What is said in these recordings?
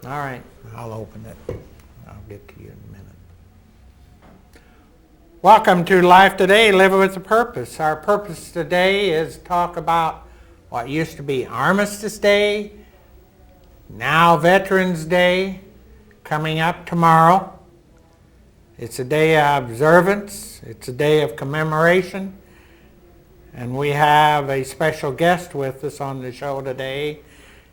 All right, I'll open it. I'll get to you in a minute. Welcome to Life Today, Living with a Purpose. Our purpose today is to talk about what used to be Armistice Day, now Veterans Day, coming up tomorrow. It's a day of observance, it's a day of commemoration, and we have a special guest with us on the show today.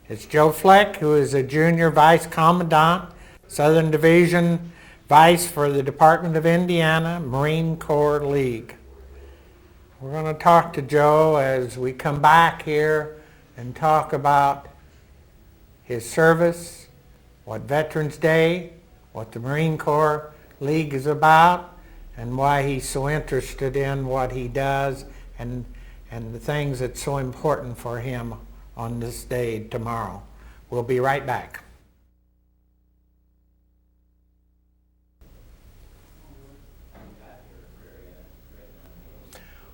It's Joe Fleck, who is a Junior Vice Commandant, Southern Division Vice for the Department of Indiana, Marine Corps League. We're going to talk to Joe as we come back here and talk about his service, what Veterans Day, what the Marine Corps League is about, and why he's so interested in what he does and the things that's so important for him on this day tomorrow. We'll be right back.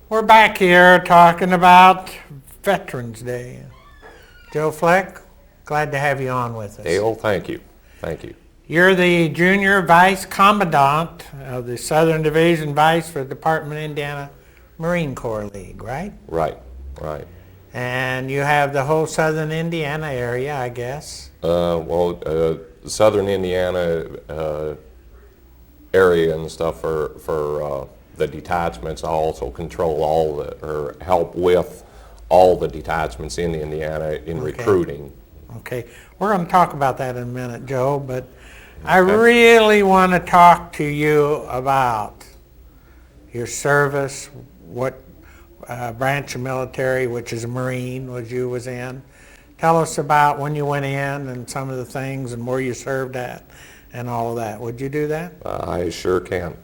We're back here talking about Veterans Day. Joe Fleck, glad to have you on with us. Dale, thank you. Thank you. You're the Junior Vice Commandant of the Southern Division Vice for the Department of Indiana Marine Corps League, right? Right. And you have the whole Southern Indiana area, I guess. Southern Indiana area and stuff for the detachments. I also control or help with all the detachments in Indiana in recruiting. Okay, we're going to talk about that in a minute, Joe, but I really want to talk to you about your service, what branch of military, which is a Marine, was in. Tell us about when you went in and some of the things and where you served at and all of that. Would you do that? I sure can.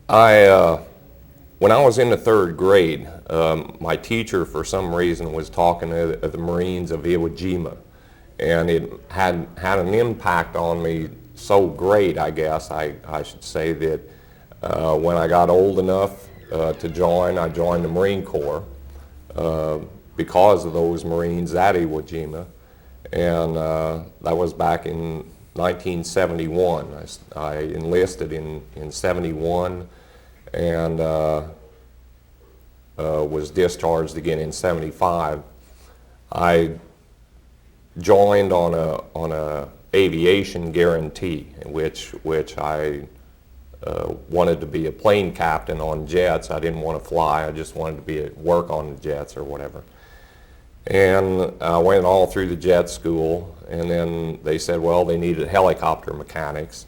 When I was in the third grade, my teacher, for some reason, was talking to the Marines of Iwo Jima, and it had an impact on me so great, I guess, I should say, that when I got old enough to join, I joined the Marine Corps because of those Marines at Iwo Jima, and that was back in 1971. I enlisted in 71 and was discharged again in 75. I joined on a aviation guarantee, which I wanted to be a plane captain on jets. I didn't want to fly. I just wanted to work on the jets or whatever. And I went all through the jet school, and then they said, well, they needed helicopter mechanics.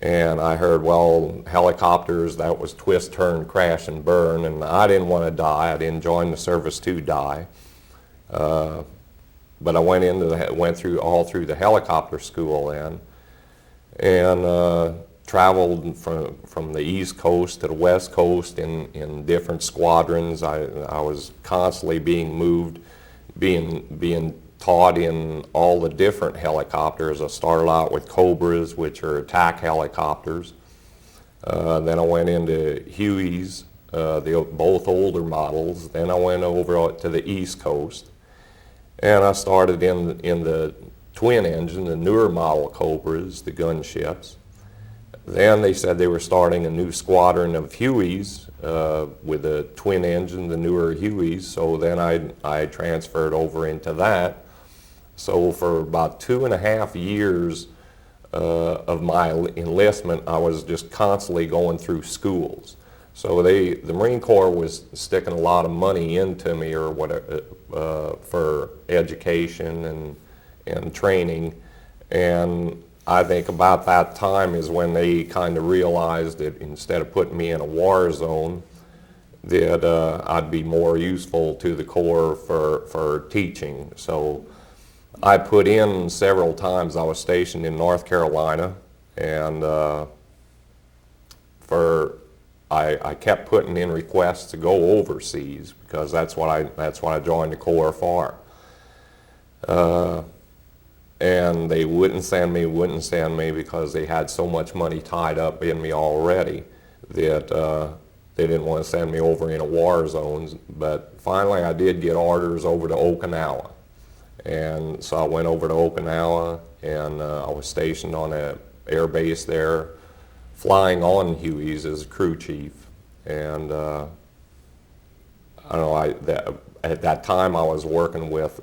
And I heard, well, helicopters, that was twist, turn, crash, and burn, and I didn't want to die. I didn't join the service to die. But I went all through the helicopter school then, and traveled from the East Coast to the West Coast in different squadrons. I was constantly being moved, being taught in all the different helicopters. I started out with Cobras, which are attack helicopters. Then I went into Hueys, both older models. Then I went over to the East Coast, and I started in the twin engine, the newer model Cobras, the gunships. Then they said they were starting a new squadron of Hueys with a twin engine, the newer Hueys. So then I transferred over into that. So for about 2.5 years of my enlistment, I was just constantly going through schools. So the Marine Corps was sticking a lot of money into me or whatever for education and training. And I think about that time is when they kind of realized that instead of putting me in a war zone, that I'd be more useful to the Corps for teaching. So I put in several times. I was stationed in North Carolina, and I kept putting in requests to go overseas because that's what I joined the Corps for. And they wouldn't send me because they had so much money tied up in me already that they didn't want to send me over in a war zone. But finally I did get orders over to Okinawa. And so I went over to Okinawa, and I was stationed on a air base there, flying on Hueys as a crew chief. And I don't know, at that time I was working with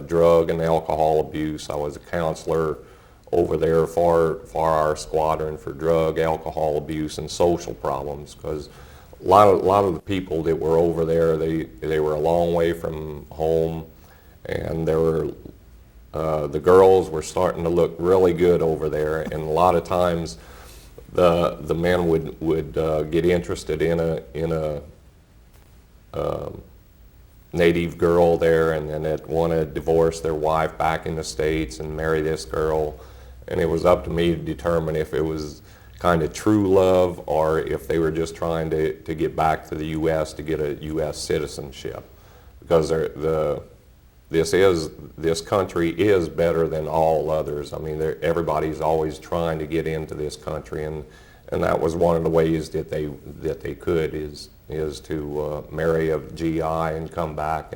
drug and alcohol abuse. I was a counselor over there for our squadron for drug, alcohol abuse, and social problems, because a lot of the people that were over there, they were a long way from home, and the girls were starting to look really good over there, and a lot of times the men would get interested in a native girl there, and then they'd want to divorce their wife back in the States and marry this girl. And it was up to me to determine if it was kind of true love or if they were just trying to get back to the U.S. to get a U.S. citizenship. Because this country is better than all others. I mean, everybody's always trying to get into this country, and that was one of the ways that they could is to marry a GI and come back.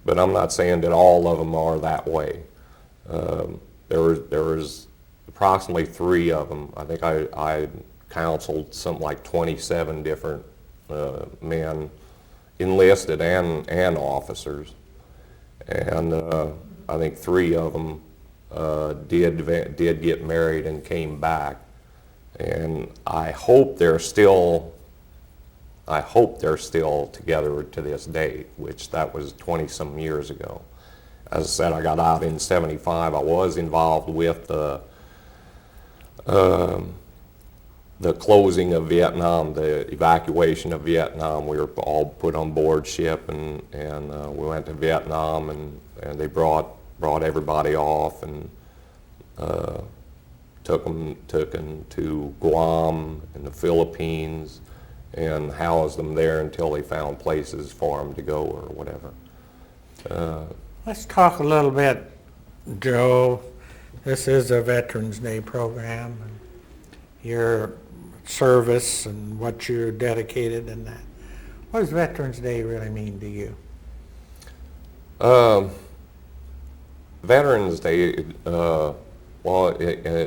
But I'm not saying that all of them are that way. There was approximately 3 of them. I think I counseled something like 27 different men, enlisted and officers, and I think 3 of them did get married and came back. And I hope they're still together to this day, which that was 20-some years ago. As I said, I got out in '75. I was involved with the closing of Vietnam, the evacuation of Vietnam. We were all put on board ship, and we went to Vietnam, and they brought everybody off and took them to Guam and the Philippines and housed them there until they found places for them to go or whatever. Let's talk a little bit, Joe. This is a Veterans Day program, and your service and what you're dedicated and that. What does Veterans Day really mean to you? Veterans Day,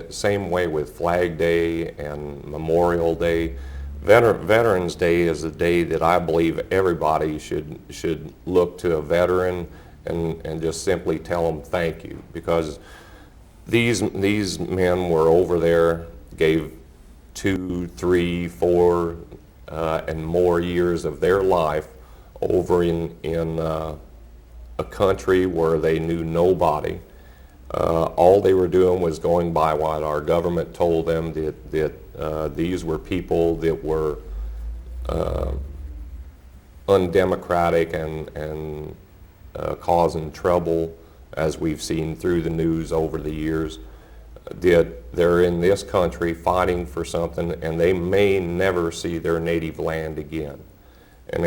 same way with Flag Day and Memorial Day. Veterans Day is a day that I believe everybody should look to a veteran and just simply tell them thank you, because these men were over there, gave 2, 3, 4, and more years of their life over in a country where they knew nobody. All they were doing was going by what our government told them, that these were people that were undemocratic and causing trouble, as we've seen through the news over the years. They're in this country fighting for something, and they may never see their native land again. And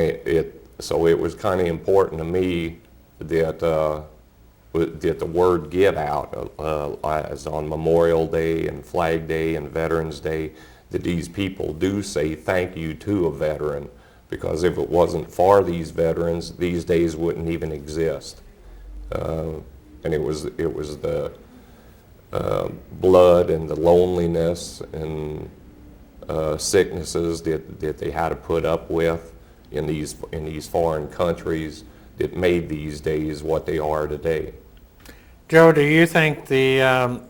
so it was kind of important to me that the word get out, as on Memorial Day and Flag Day and Veterans Day, that these people do say thank you to a veteran, because if it wasn't for these veterans, these days wouldn't even exist. And it was the blood and the loneliness and sicknesses that they had to put up with in these foreign countries that made these days what they are today. Joe, do you think the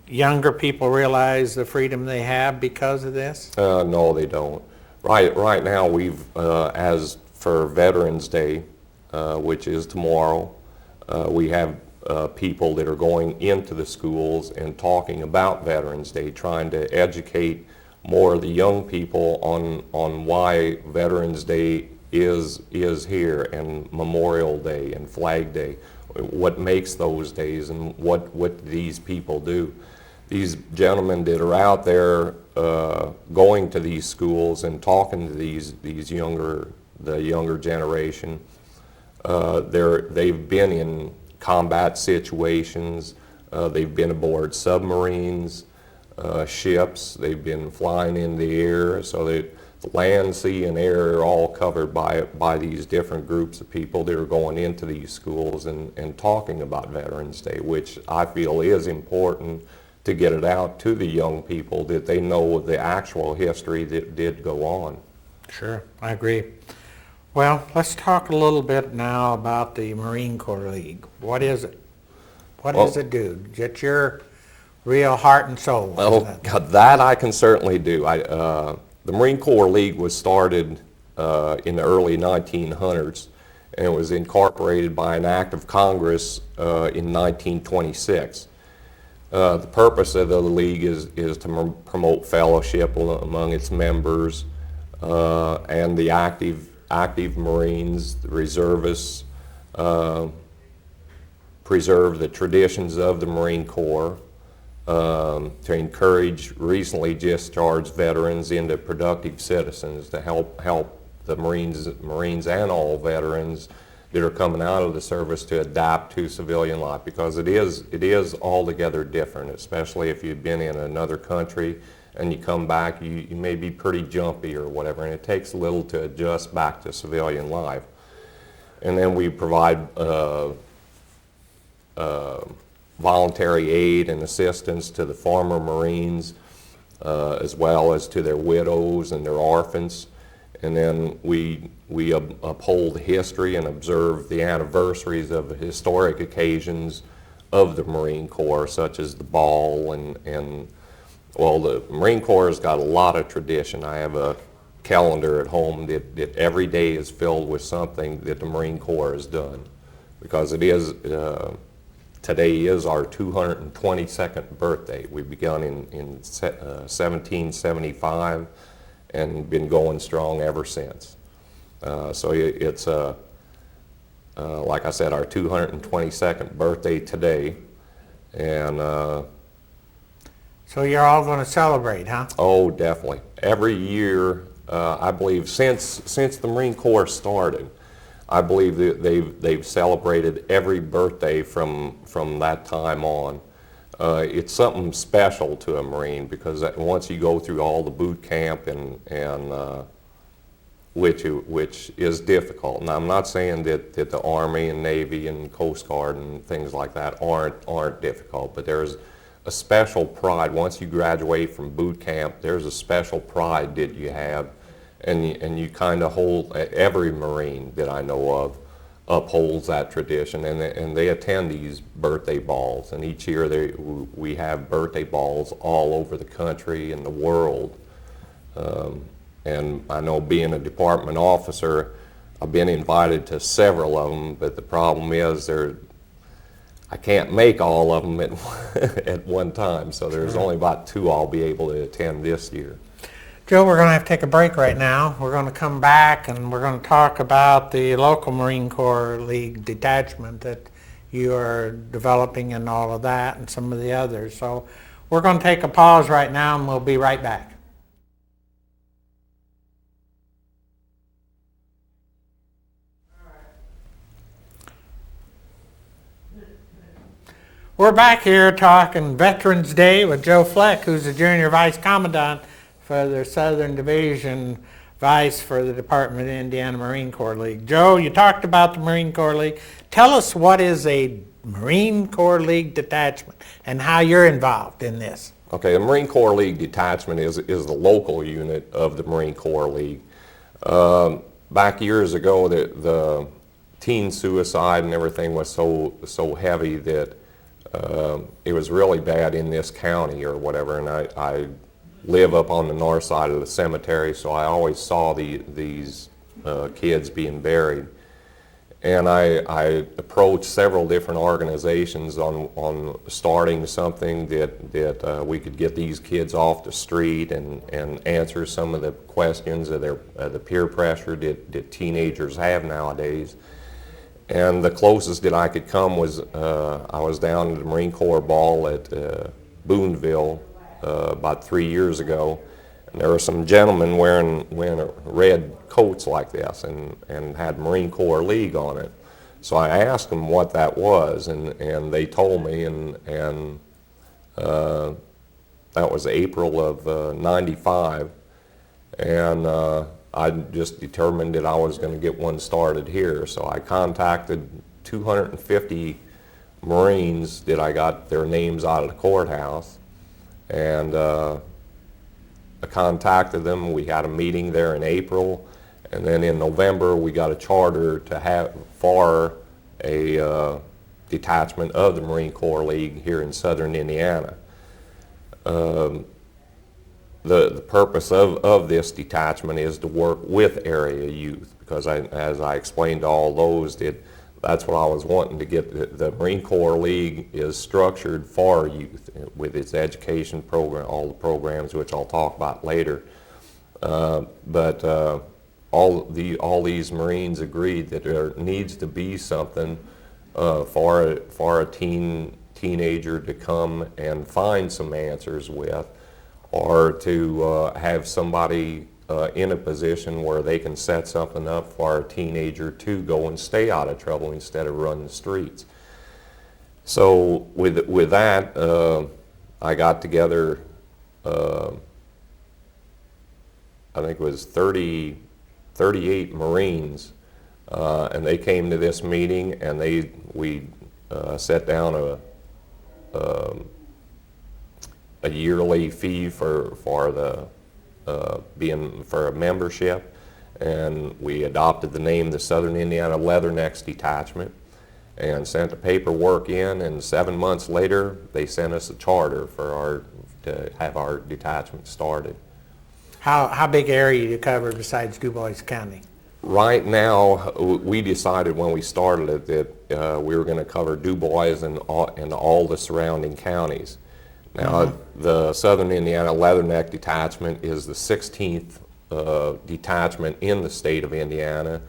younger people realize the freedom they have because of this? No, they don't. Right now, we've, as for Veterans Day, which is tomorrow, we have people that are going into the schools and talking about Veterans Day, trying to educate more of the young people on why Veterans Day is here, and Memorial Day and Flag Day, what makes those days and what these people do. These gentlemen that are out there going to these schools and talking to the younger generation, they've been in combat situations, they've been aboard submarines, ships, they've been flying in the air, so land, sea, and air are all covered by these different groups of people that are going into these schools and talking about Veterans Day, which I feel is important to get it out to the young people, that they know the actual history that did go on. Sure, I agree. Well, let's talk a little bit now about the Marine Corps League. What is it? What does it do? Get your real heart and soul. Well, that I can certainly do. The Marine Corps League was started in the early 1900s, and it was incorporated by an act of Congress in 1926. The purpose of the league is to promote fellowship among its members and the active Marines, the reservists, preserve the traditions of the Marine Corps, to encourage recently discharged veterans into productive citizens, to help the Marines and all veterans that are coming out of the service to adapt to civilian life, because it is altogether different, especially if you've been in another country and you come back, you may be pretty jumpy or whatever, and it takes a little to adjust back to civilian life. And then we provide voluntary aid and assistance to the former Marines, as well as to their widows and their orphans. And then we uphold history and observe the anniversaries of historic occasions of the Marine Corps, such as the ball and well, the Marine Corps has got a lot of tradition. I have a calendar at home that every day is filled with something that the Marine Corps has done, because it is today is our 222nd birthday. We begun in 1775 and been going strong ever since. So it's like I said, our 222nd birthday today, and so you're all going to celebrate, huh? oh, definitely. Every year, I believe, since the Marine Corps started, I believe that they've celebrated every birthday from that time on. It's something special to a Marine, because once you go through all the boot camp and which is difficult. And I'm not saying that the Army and Navy and Coast Guard and things like that aren't difficult, but there's a special pride. Once you graduate from boot camp, there's a special pride that you have, and you kind of hold, every Marine that I know of upholds that tradition, and they attend these birthday balls, and each year we have birthday balls all over the country and the world. And I know, being a department officer, I've been invited to several of them, but the problem is I can't make all of them at one time, so there's only about 2 I'll be able to attend this year. Joe, we're going to have to take a break right now. We're going to come back and we're going to talk about the local Marine Corps League detachment that you are developing and all of that, and some of the others. So we're going to take a pause right now, and we'll be right back. We're back here talking Veterans Day with Joe Fleck, who's the Junior Vice Commandant for the Southern Division Vice for the Department of Indiana Marine Corps League. Joe, you talked about the Marine Corps League. Tell us, what is a Marine Corps League detachment and how you're involved in this? Okay, the Marine Corps League detachment is the local unit of the Marine Corps League. Back years ago, the teen suicide and everything was so heavy that it was really bad in this county or whatever, and I live up on the north side of the cemetery, so I always saw these kids being buried. And I approached several different organizations on starting something that we could get these kids off the street and answer some of the questions of the peer pressure that teenagers have nowadays. And the closest that I could come was I was down at the Marine Corps Ball at Boonville about 3 years ago, and there were some gentlemen wearing red coats like this and had Marine Corps League on it. So I asked them what that was, and they told me, and that was April of '95. And I just determined that I was going to get one started here. So I contacted 250 Marines that I got their names out of the courthouse, and I contacted them. We had a meeting there in April, and then in November we got a charter to have for a detachment of the Marine Corps League here in southern Indiana. The purpose of this detachment is to work with area youth, because as I explained to all those, that's what I was wanting to get. The Marine Corps League is structured for youth with its education program, all the programs which I'll talk about later. But all these Marines agreed that there needs to be something for a teenager to come and find some answers with, or to have somebody in a position where they can set something up for a teenager to go and stay out of trouble instead of running the streets. So with that, I got together, I think it was 38 Marines, and they came to this meeting, and we set down a yearly fee for a membership, and we adopted the name the Southern Indiana Leathernecks Detachment and sent the paperwork in, and 7 months later they sent us a charter to have our detachment started. How big area do you cover besides DuBois County? Right now, we decided when we started it that we were going to cover DuBois and all the surrounding counties. Now, the Southern Indiana Leatherneck Detachment is the 16th detachment in the state of Indiana.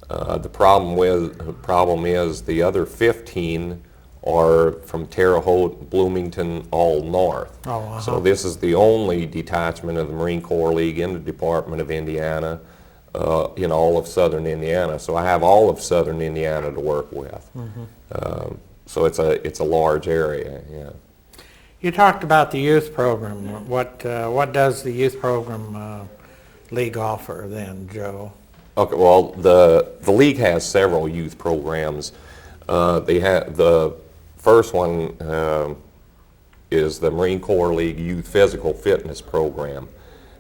The problem is the other 15 are from Terre Haute, Bloomington, all north. Oh, So this is the only detachment of the Marine Corps League in the Department of Indiana, in all of southern Indiana. So I have all of southern Indiana to work with. So it's a large area, yeah. You talked about the youth program. What does the youth program league offer then, Joe? Okay, well, the league has several youth programs. They have the first one is the Marine Corps League Youth Physical Fitness Program.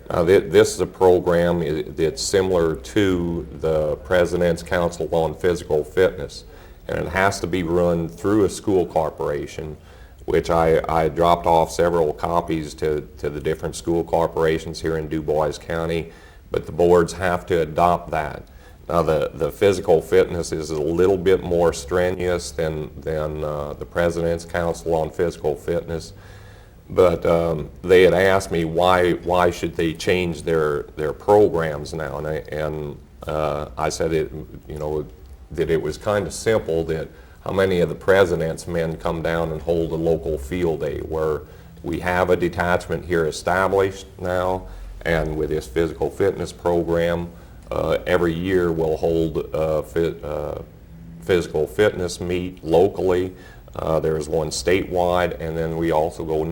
Now, this is a program that's similar to the President's Council on Physical Fitness, and it has to be run through a school corporation, which I dropped off several copies to the different school corporations here in DuBois County, but the boards have to adopt that. Now, the physical fitness is a little bit more strenuous than the President's Council on Physical Fitness, but they had asked me why should they change their programs now, and I said that it was kind of simple, that how many of the President's men come down and hold a local field day, where we have a detachment here established now, and with this physical fitness program, every year we'll hold a physical fitness meet locally. There's one statewide, and then we also go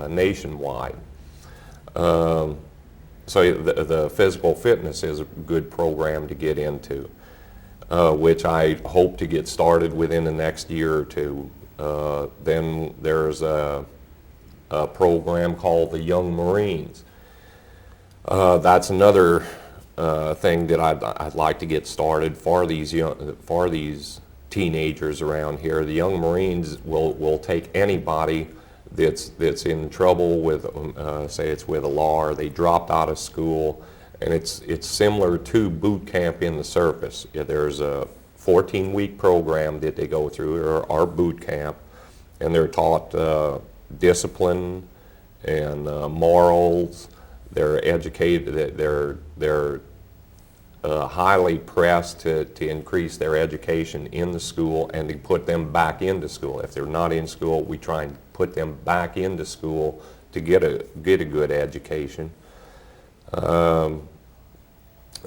nationwide. So the physical fitness is a good program to get into, which I hope to get started within the next year or two. Then there's a program called the Young Marines. That's another thing that I'd like to get started for these teenagers around here. The Young Marines will take anybody that's in trouble with, say it's with a law, or they dropped out of school, and it's similar to boot camp in the service. Yeah, there's a 14-week program that they go through, or our boot camp, and they're taught discipline and morals. They're educated. They're highly pressed to increase their education in the school and to put them back into school. If they're not in school, we try and put them back into school to get a good education.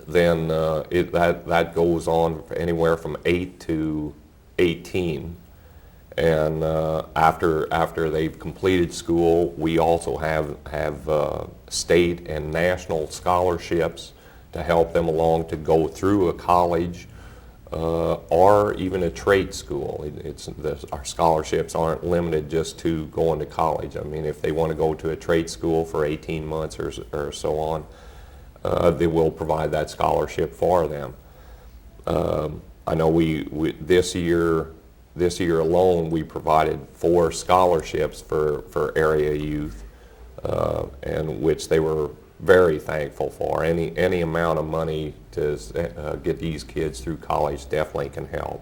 Then that goes on for anywhere from 8 to 18, And after they've completed school, we also have state and national scholarships to help them along to go through a college or even a trade school. Our scholarships aren't limited just to going to college. I mean, if they want to go to a trade school for 18 months or so on, they will provide that scholarship for them. I know we this year alone we provided 4 scholarships for area youth, and which they were very thankful for. Any amount of money to get these kids through college definitely can help.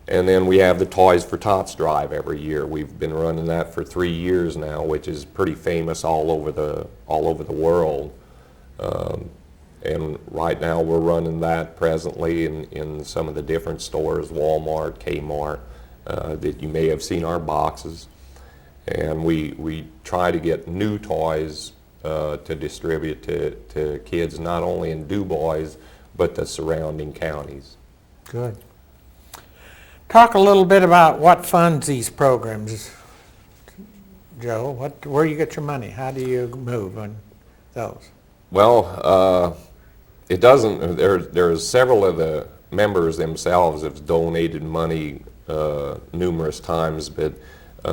And then we have the Toys for Tots drive every year. We've been running that for 3 years now, which is pretty famous all over the world. And right now we're running that presently in some of the different stores, Walmart, Kmart, that you may have seen our boxes. And we try to get new toys to distribute to kids not only in Du Bois, but the surrounding counties. Good. Talk a little bit about what funds these programs, Joe. Where you get your money? How do you move on those? Well, it doesn't. There's several of the members themselves have donated money numerous times, but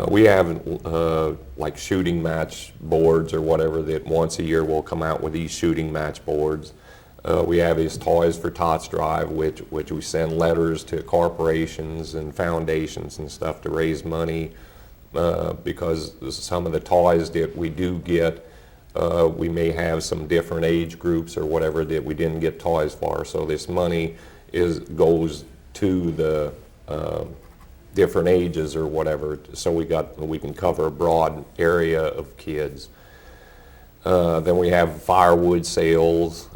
we have like shooting match boards or whatever that once a year we'll come out with these shooting match boards. We have these Toys for Tots drive, which we send letters to corporations and foundations and stuff to raise money, because some of the toys that we do get, we may have some different age groups or whatever that we didn't get toys for. So this money goes to the different ages or whatever, so we can cover a broad area of kids. Then we have firewood sales,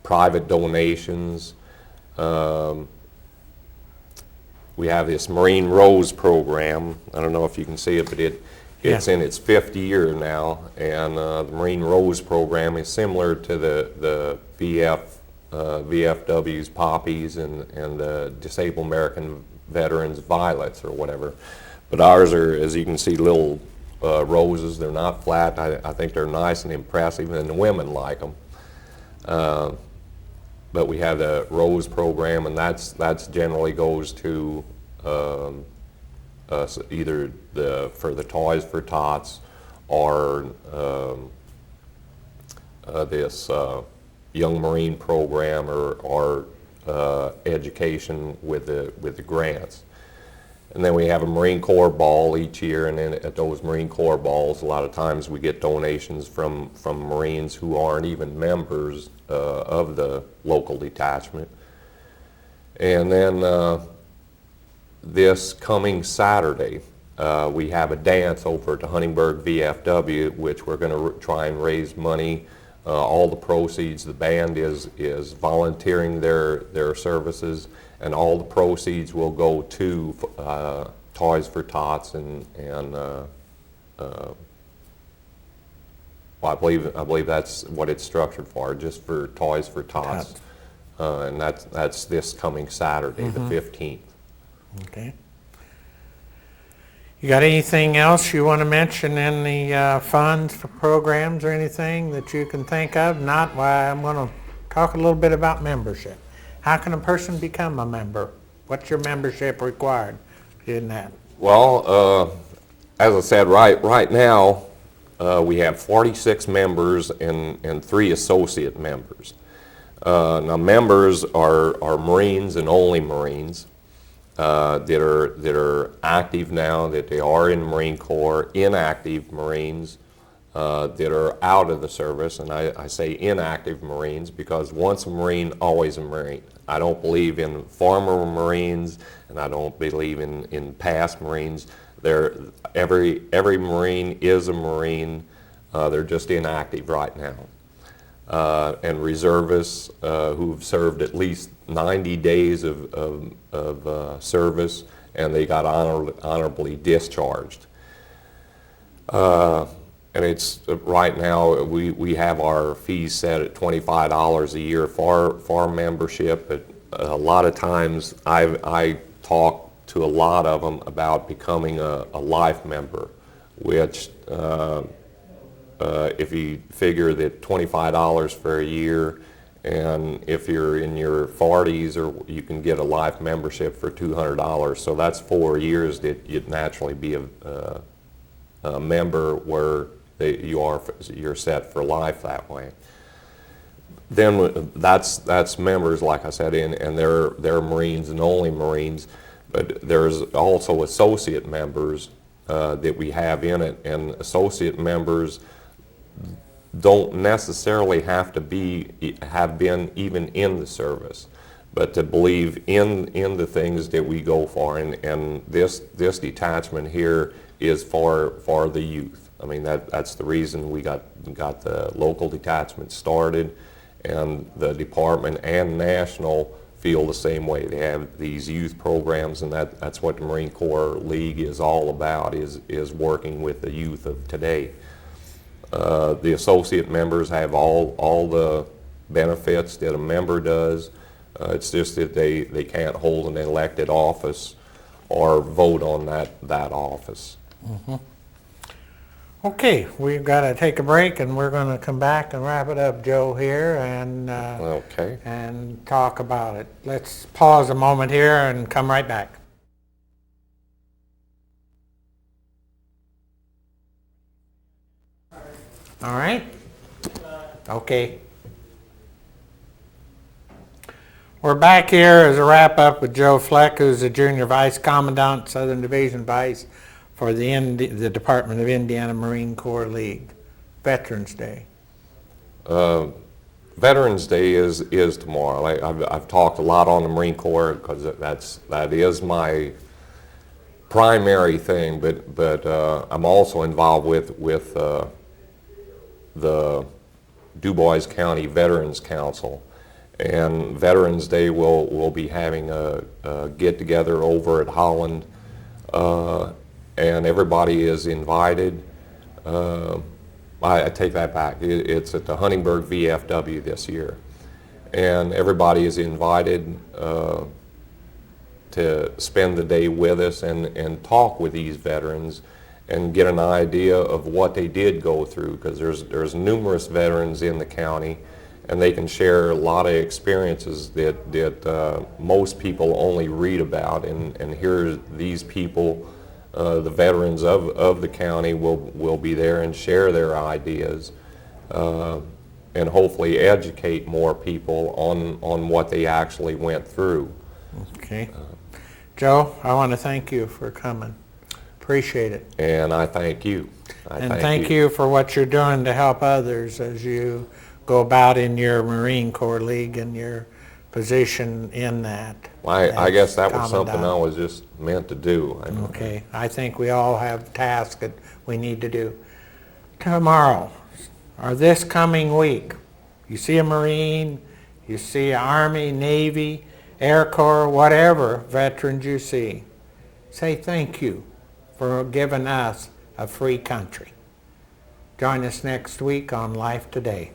private donations. We have this Marine Rose program. I don't know if you can see it, but it's in its 5th year now, and the Marine Rose program is similar to the VFW's Poppies and the Disabled American Veterans Violets or whatever. But ours are, as you can see, little roses. They're not flat. I think they're nice and impressive, and the women like them. But we have the Rose program, and that's generally goes to either for the Toys for Tots or this Young Marine program or education with the grants. And then we have a Marine Corps ball each year, and then at those Marine Corps balls, a lot of times we get donations from Marines who aren't even members of the local detachment. And then this coming Saturday, we have a dance over at the Huntingburg VFW, which we're going to try and raise money. All the proceeds, the band is volunteering their services, and all the proceeds will go to Toys for Tots and well, I believe that's what it's structured for, just for Toys for Tots, and that's this coming Saturday, the 15th. Okay. You got anything else you want to mention in the funds for programs or anything that you can think of? Not, well, I'm going to talk a little bit about membership. How can a person become a member? What's your membership required in that? Well, as I said, right now we have 46 members and 3 associate members. Now members are Marines and only Marines. That are active now, that they are in Marine Corps, inactive Marines that are out of the service, and I say inactive Marines because once a Marine, always a Marine. I don't believe in former Marines, and I don't believe in past Marines. Every Marine is a Marine. They're just inactive right now. And reservists who've served at least 90 days of service, and they got honorably discharged. And it's right now we have our fees set at $25 a year for membership. But a lot of times I talk to a lot of them about becoming a life member, which if you figure that $25 for a year, and if you're in your 40s, or you can get a life membership for $200. So that's 4 years that you'd naturally be a member where you're set for life that way. Then that's members, like I said, and they're Marines and only Marines. But there's also associate members that we have in it, and associate members don't necessarily have to have been even in the service, but to believe in the things that we go for, and this detachment here is for the youth. I mean, that's the reason we got the local detachment started, and the department and national feel the same way. They have these youth programs, and that's what the Marine Corps League is all about, is working with the youth of today. The associate members have all the benefits that a member does. It's just that they can't hold an elected office or vote on that office. Mm-hmm. Okay, we've got to take a break, and we're going to come back and wrap it up, Joe, here, and okay, and talk about it. Let's pause a moment here and come right back. All right? Okay. We're back here as a wrap-up with Joe Fleck, who's the Junior Vice Commandant, Southern Division Vice for the Department of Indiana Marine Corps League. Veterans Day. Veterans Day is tomorrow. I've talked a lot on the Marine Corps because that is my primary thing, but I'm also involved with the DuBois County Veterans Council, and Veterans Day we'll be having a get-together over at Holland, and everybody is invited. I take that back. It's at the Huntingburg VFW this year, and everybody is invited to spend the day with us and talk with these veterans and get an idea of what they did go through, because there's numerous veterans in the county, and they can share a lot of experiences that most people only read about, and here these people, the veterans of the county will be there and share their ideas, and hopefully educate more people on what they actually went through. Okay. Joe, I want to thank you for coming. Appreciate it. And I thank you. And thank you for what you're doing to help others as you go about in your Marine Corps League and your position in that. I guess that was something I was just meant to do. Okay. I think we all have tasks that we need to do. Tomorrow, or this coming week, you see a Marine, you see Army, Navy, Air Corps, whatever veterans you see, say thank you for giving us a free country. Join us next week on Life Today.